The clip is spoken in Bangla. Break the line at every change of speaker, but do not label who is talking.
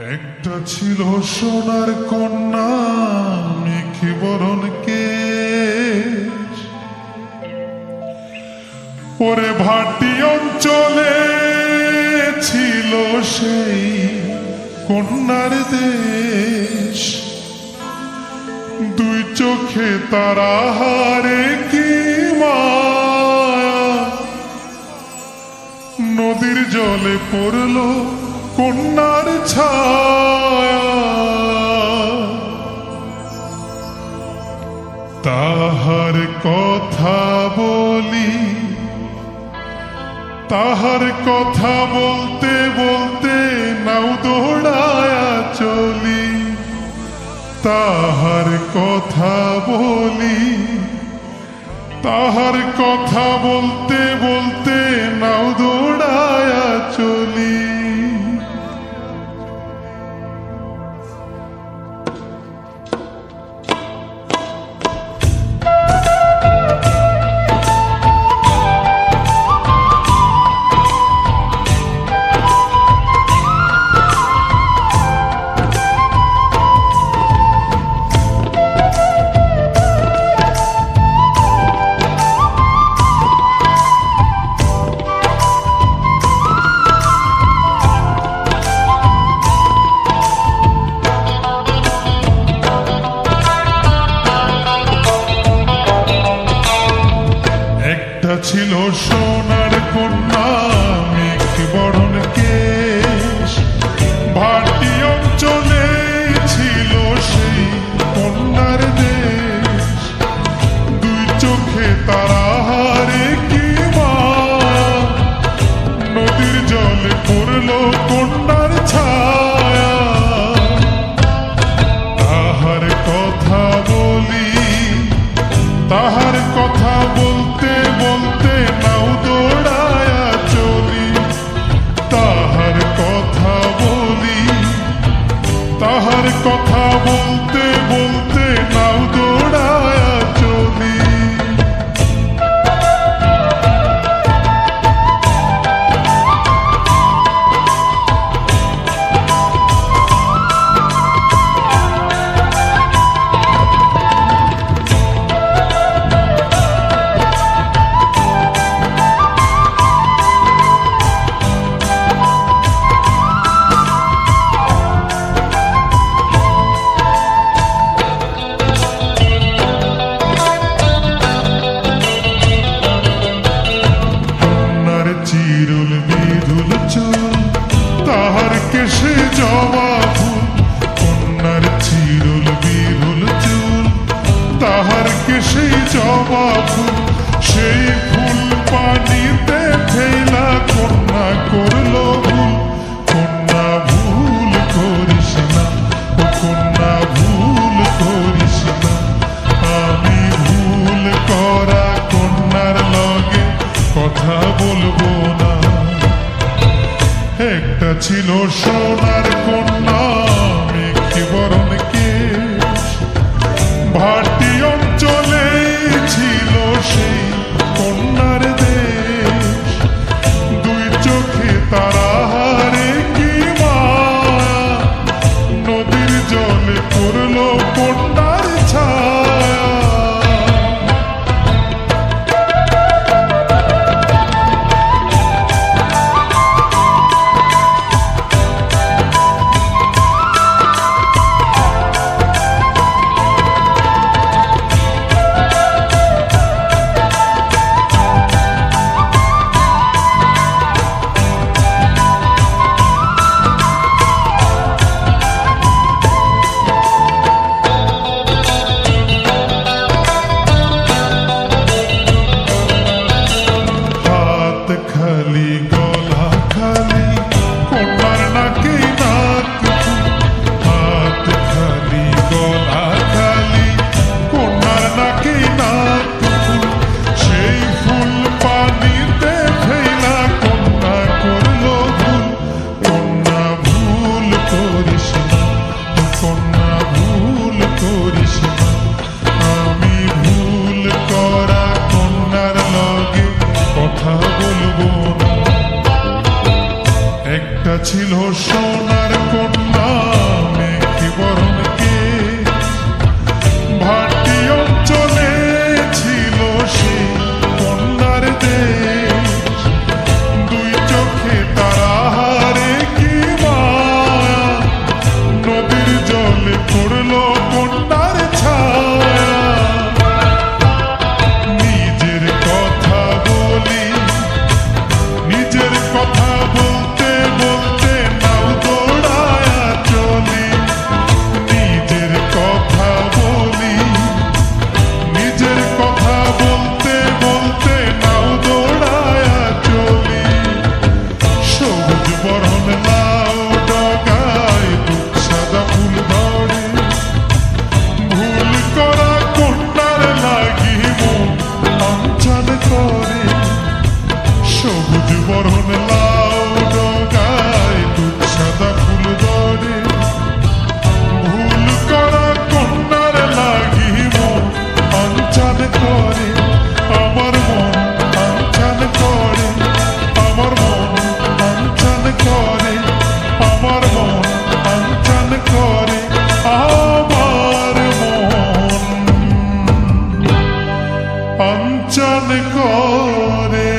একটা ছিল সোনার কন্যা মেঘে বরণ কেশ, ওরে ভাটি অঞ্চলে ছিল সেই কন্যার দেশ। দুই চোখে তারা হারে কি মায়া, নদীর জলে পড়ল কন্যার ছায়া। তাহার কথা বলি, তাহার কথা বলতে বলতে নাও দৌড়ায়া চলি। তাহার কথা বলি, তাহার কথা বলতে বলতে নাও দৌড়ায়া চলি। ছিল সোনার কন্যা মেঘে বরণ কেশ, ভাটি অঞ্চলে ছিল সেই কন্যার দেশ। দুই চোখে তারা হারে কি মায়া, নদীর জলে পড়ল কন্যার ছায়া। তাহার কথা বলি, তাহার কথা বলতে বলতে নাও দৌড়ায়া চলি। তাহার কথা বলি, তাহার কথা বলতে বলতে নাও দৌড়ায়া চলি। চিরুল বিধুল চুল, তাহার কেশে জবা ফুল। কন্যার চিরুল বিধুল চুল, তাহার কেশে জবা ফুল। সেই ফুল পানিতে ফেলা কন্যা করল ভুল। কন্যা ভুল করিস না, ও কন্যা ভুল করিস না। আমি ভুল করা কন্যার লগে কথা বলবো না। একটা ছিল সোনার কন্যা মেঘে বরণ কেশ, ভাটি অঞ্চলে ছিল সেই কন্যার দেশ। দুই চোখে তারা হারে কি মায়া, নদীর জলে পড়ল কন্যার ছায়া। খালি গলা খালি কন্যার নাকি নাক ফুল। হাত খালি গলা খালি কন্যার নাকি নাক ফুল। সেই ফুল পানিতে ফেলা কন্যা করল ভুল। কন্যা ভুল করিস না, কন্যা ভুল করিস না। আমি ভুল করা কন্যার লগে কথা বলবো না। একটা ছিল সোনার কন্যা করে আমার মন আনচান করে আমার মন আনচান করে আমার মন আনচান করে আমার মন আনচান করে